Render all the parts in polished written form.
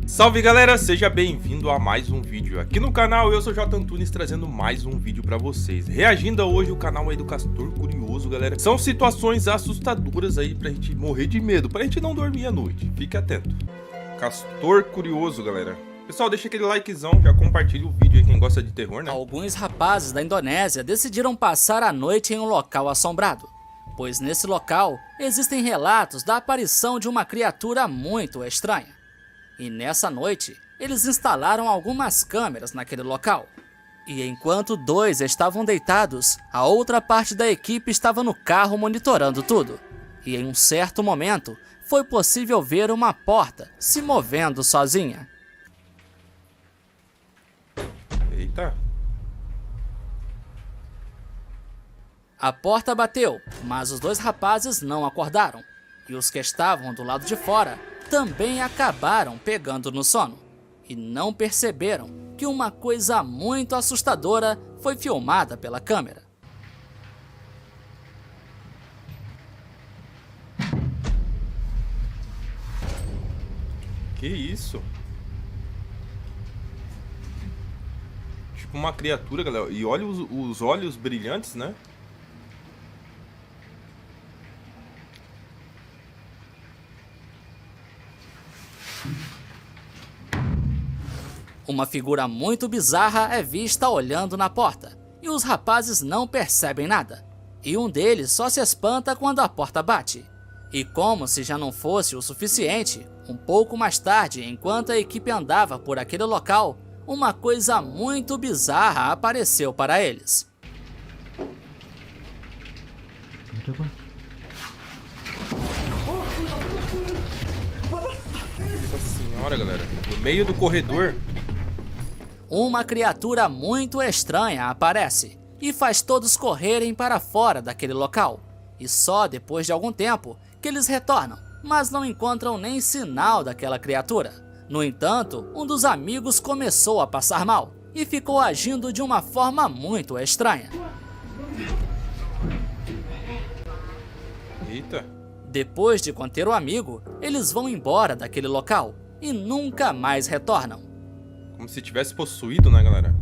Salve galera, seja bem-vindo a mais um vídeo aqui no canal. Eu sou J Antunes trazendo mais um vídeo pra vocês. Reagindo a hoje o canal aí do Castor Curioso, galera. São situações assustadoras aí pra gente morrer de medo, pra gente não dormir à noite. Fique atento. Castor Curioso, galera. Pessoal, deixa aquele likezão, já compartilha o vídeo aí quem gosta de terror, né? Alguns rapazes da Indonésia decidiram passar a noite em um local assombrado, pois nesse local existem relatos da aparição de uma criatura muito estranha. E nessa noite, eles instalaram algumas câmeras naquele local. E enquanto dois estavam deitados, a outra parte da equipe estava no carro monitorando tudo. E em um certo momento, foi possível ver uma porta se movendo sozinha. Eita. A porta bateu, mas os dois rapazes não acordaram. E os que estavam do lado de fora também acabaram pegando no sono. E não perceberam que uma coisa muito assustadora foi filmada pela câmera. Que isso? Tipo uma criatura, galera. E olha os olhos brilhantes, né? Uma figura muito bizarra é vista olhando na porta, e os rapazes não percebem nada. E um deles só se espanta quando a porta bate. E como se já não fosse o suficiente, um pouco mais tarde, enquanto a equipe andava por aquele local, uma coisa muito bizarra apareceu para eles. Nossa senhora, galera. No meio do corredor. Uma criatura muito estranha aparece e faz todos correrem para fora daquele local. E só depois de algum tempo que eles retornam, mas não encontram nem sinal daquela criatura. No entanto, um dos amigos começou a passar mal e ficou agindo de uma forma muito estranha. Eita. Depois de conter o amigo, eles vão embora daquele local e nunca mais retornam. Como se tivesse possuído, né, galera?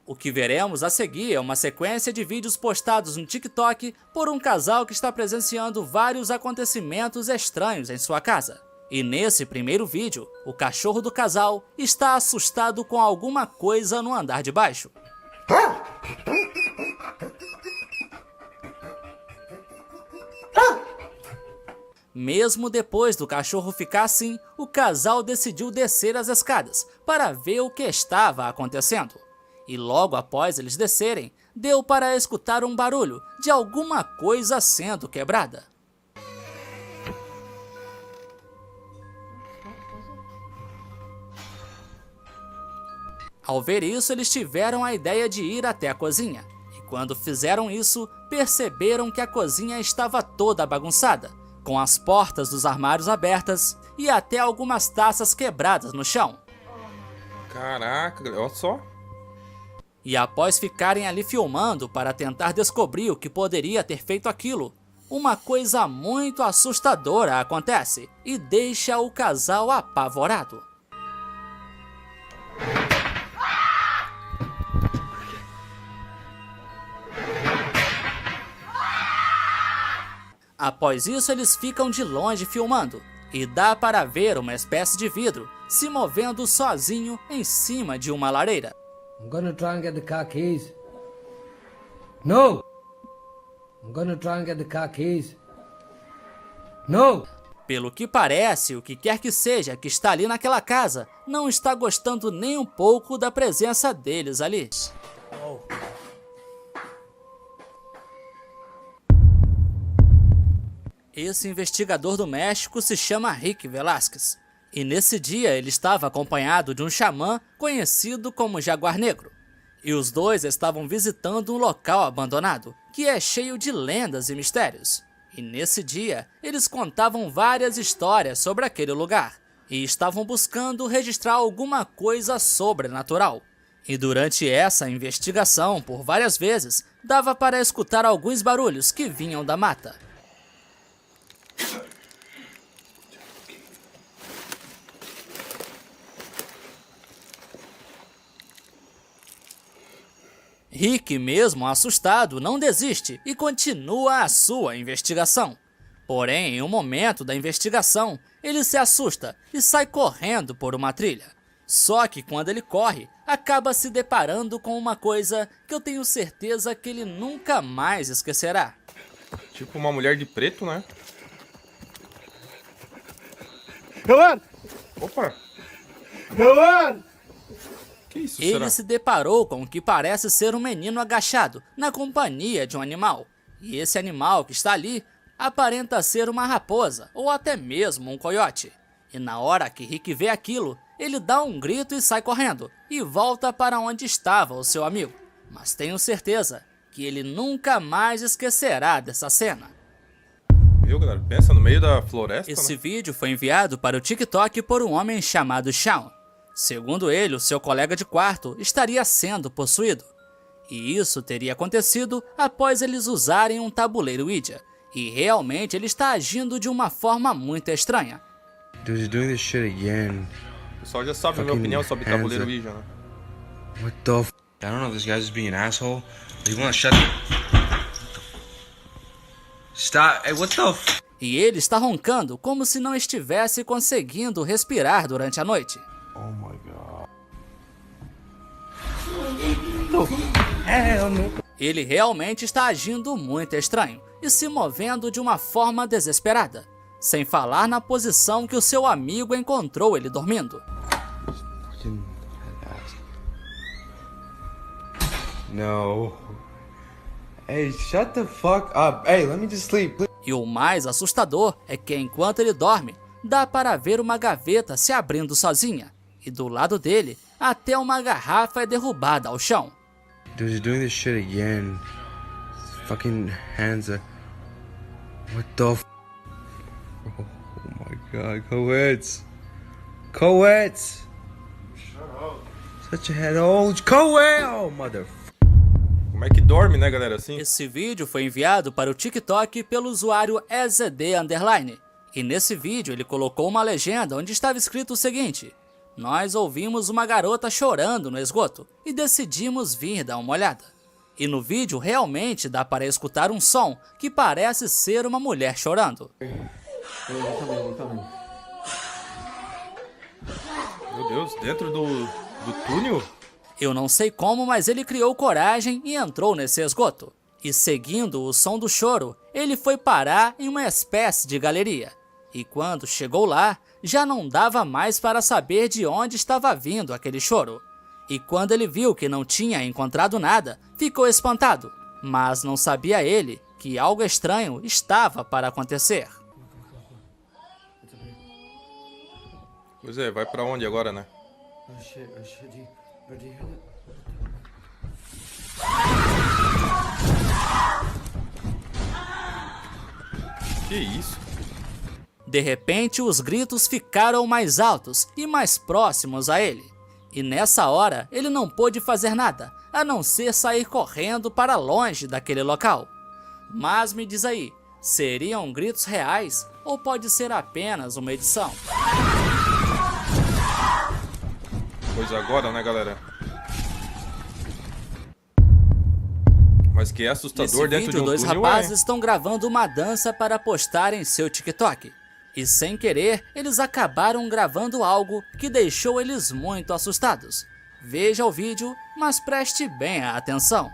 O que veremos a seguir é uma sequência de vídeos postados no TikTok por um casal que está presenciando vários acontecimentos estranhos em sua casa. E nesse primeiro vídeo, o cachorro do casal está assustado com alguma coisa no andar de baixo. Mesmo depois do cachorro ficar assim, o casal decidiu descer as escadas para ver o que estava acontecendo. E logo após eles descerem, deu para escutar um barulho de alguma coisa sendo quebrada. Ao ver isso, eles tiveram a ideia de ir até a cozinha. E quando fizeram isso, perceberam que a cozinha estava toda bagunçada, com as portas dos armários abertas e até algumas taças quebradas no chão. Caraca, olha só. E após ficarem ali filmando para tentar descobrir o que poderia ter feito aquilo, uma coisa muito assustadora acontece e deixa o casal apavorado. Após isso, eles ficam de longe filmando, e dá para ver uma espécie de vidro se movendo sozinho em cima de uma lareira. I'm gonna try and get the car keys. No! I'm gonna try and get the car keys. No! Pelo que parece, o que quer que seja que está ali naquela casa não está gostando nem um pouco da presença deles ali. Esse investigador do México se chama Rick Velasquez, e nesse dia ele estava acompanhado de um xamã conhecido como Jaguar Negro. E os dois estavam visitando um local abandonado, que é cheio de lendas e mistérios. E nesse dia, eles contavam várias histórias sobre aquele lugar, e estavam buscando registrar alguma coisa sobrenatural. E durante essa investigação, por várias vezes, dava para escutar alguns barulhos que vinham da mata. Rick, mesmo assustado, não desiste e continua a sua investigação. Porém, em um momento da investigação, ele se assusta e sai correndo por uma trilha. Só que quando ele corre, acaba se deparando com uma coisa que eu tenho certeza que ele nunca mais esquecerá. Tipo uma mulher de preto, né? Opa! Que isso, Ele será? se deparou com o que parece ser um menino agachado na companhia de um animal. E esse animal que está ali aparenta ser uma raposa ou até mesmo um coiote. E na hora que Rick vê aquilo, ele dá um grito e sai correndo e volta para onde estava o seu amigo. Mas tenho certeza que ele nunca mais esquecerá dessa cena. Viu, galera? Pensa no meio da floresta, Esse né? vídeo foi enviado para o TikTok por um homem chamado Shawn. Segundo ele, o seu colega de quarto estaria sendo possuído. E isso teria acontecido após eles usarem um tabuleiro Ouija. E realmente ele está agindo de uma forma muito estranha. Dude, you're doing this shit again. O pessoal já sabe a minha Fucking opinião sobre hands tabuleiro up. Ouija, né? What the f? I don't know if this guy's just being an asshole. You wanna shut Stop. Hey, what the f? E ele está roncando como se não estivesse conseguindo respirar durante a noite. Oh my god. Ele realmente está agindo muito estranho e se movendo de uma forma desesperada, sem falar na posição que o seu amigo encontrou ele dormindo. Fucking ass. No. Hey, shut the fuck up. Hey, let me just sleep, please. E o mais assustador é que enquanto ele dorme, dá para ver uma gaveta se abrindo sozinha, e do lado dele, até uma garrafa é derrubada ao chão. Dude, you're doing this shit again. Fucking hands up. What the f? Oh my god, co-eds. Co-eds! Shut up. Such a head old co-ed! Oh, mother. Como é que dorme, né, galera? Assim? Esse vídeo foi enviado para o TikTok pelo usuário EZD_. E nesse vídeo ele colocou uma legenda onde estava escrito o seguinte: nós ouvimos uma garota chorando no esgoto e decidimos vir dar uma olhada. E no vídeo realmente dá para escutar um som que parece ser uma mulher chorando. Meu Deus, dentro do túnel? Eu não sei como, mas ele criou coragem e entrou nesse esgoto. E seguindo o som do choro, ele foi parar em uma espécie de galeria. E quando chegou lá, já não dava mais para saber de onde estava vindo aquele choro. E quando ele viu que não tinha encontrado nada, ficou espantado. Mas não sabia ele que algo estranho estava para acontecer. Pois é, vai pra onde agora, né? Oh shit, do you hear that? Que isso? De repente, os gritos ficaram mais altos e mais próximos a ele. E nessa hora, ele não pôde fazer nada, a não ser sair correndo para longe daquele local. Mas me diz aí, seriam gritos reais ou pode ser apenas uma edição? Pois agora, né, galera? Mas que é assustador Nesse dentro de vídeo, um dois túnel, rapazes estão gravando uma dança para postar em seu TikTok. E sem querer, eles acabaram gravando algo que deixou eles muito assustados. Veja o vídeo, mas preste bem a atenção.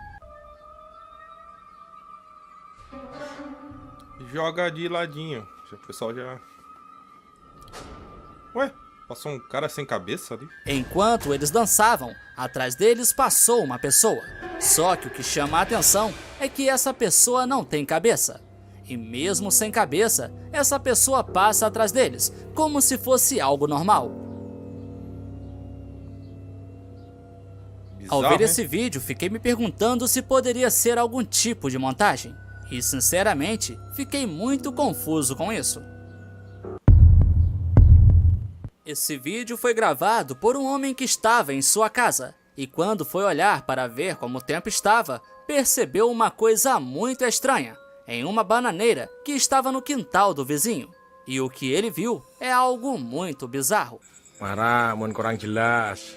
Joga de ladinho. O pessoal já... Ué, passou um cara sem cabeça ali? Enquanto eles dançavam, atrás deles passou uma pessoa. Só que o que chama a atenção é que essa pessoa não tem cabeça. E mesmo sem cabeça, essa pessoa passa atrás deles, como se fosse algo normal. Ao Bizarro, ver hein? esse vídeo, fiquei me perguntando se poderia ser algum tipo de montagem. E sinceramente, fiquei muito confuso com isso. Esse vídeo foi gravado por um homem que estava em sua casa. E quando foi olhar para ver como o tempo estava, percebeu uma coisa muito estranha em uma bananeira que estava no quintal do vizinho. E o que ele viu é algo muito bizarro. Marah, mun kurang jelas.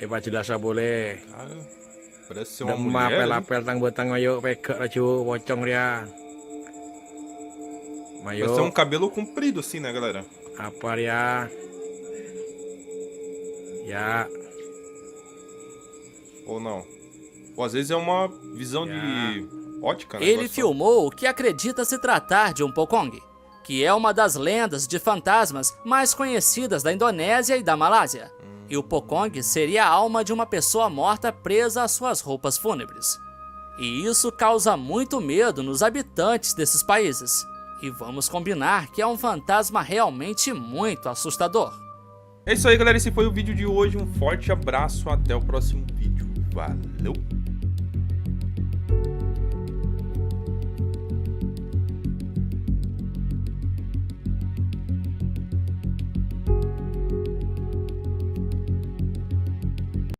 Pak jelas boleh. Parece ser uma Demam mulher. pela ali. pel botang mayo peke laju bocong dia. Parece ter um Mayo cabelo comprido assim, né, galera? apa dia? Ya, Ou não? Ou às vezes é uma visão de ótica, né? Ele negócio. filmou o que acredita se tratar de um Pocong, que é uma das lendas de fantasmas mais conhecidas da Indonésia e da Malásia. E o Pocong seria a alma de uma pessoa morta presa às suas roupas fúnebres. E isso causa muito medo nos habitantes desses países. E vamos combinar que é um fantasma realmente muito assustador. É isso aí, galera. Esse foi o vídeo de hoje. Um forte abraço. Até o próximo vídeo. Valeu!